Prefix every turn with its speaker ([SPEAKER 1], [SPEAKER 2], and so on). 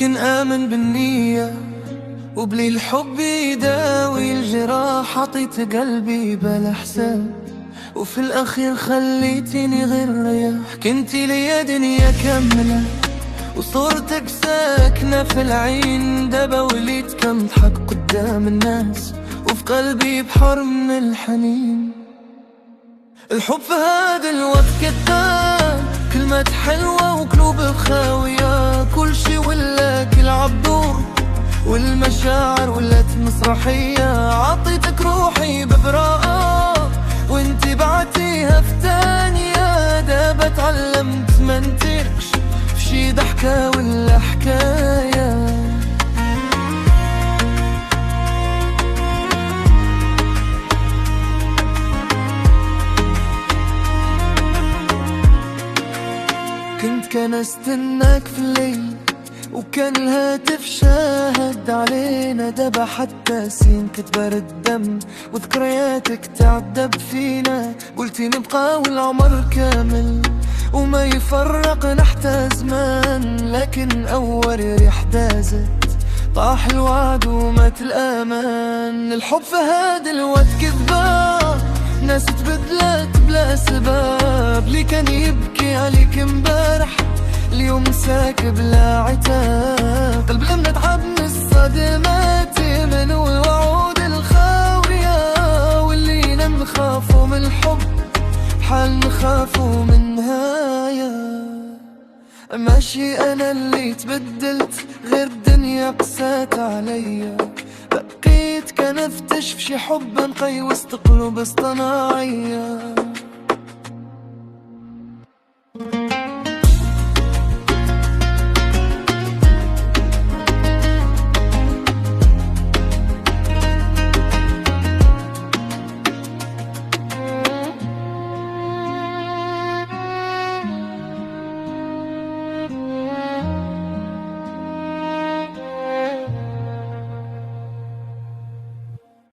[SPEAKER 1] لكن آمن بالنية، وبلي الحب يداوي الجراح عطيت قلبي بلا حساب، وفي الأخير خليتيني غير رياح. كنتي ليا دنيا كاملة وصورتك ساكنة في العين، دابا وليت كنضحك قدام الناس وفي قلبي بحر من الحنين. الحب في هذا الوقت كذاب، كلمات حلوة وقلوب خاوية، كل شي ولا كيلعب دور والمشاعر ولات مسرحية. عطيتك روحي ببراءة وانتي بعتيها في تانية، دابا تعلمت منتركش في شي ضحكة ولا حكاية. كان استناك في الليل وكان الهاتف شاهد علينا، دابا حتى سين كتبر الدم وذكرياتك تعذب فينا. قلتي نبقى والعمر كامل وما يفرقنا حتى زمان، لكن أول ريح دازت طاح الوعد ومات الأمان. الحب في هذا الوقت كذبة، ناس تبدلت بلا سبب، اللي كان يبكي عليك امبارح اليوم ساك بلا عتاب. قلب لم نتعب من الصدمات من الوعود الخاوية، واللي نخافوا من الحب بحال نخافوا من نهاية. ماشي أنا اللي تبدلت غير الدنيا قسات عليا، بقيت كنفتش في شي حب نقي وسط قلوب اصطناعية.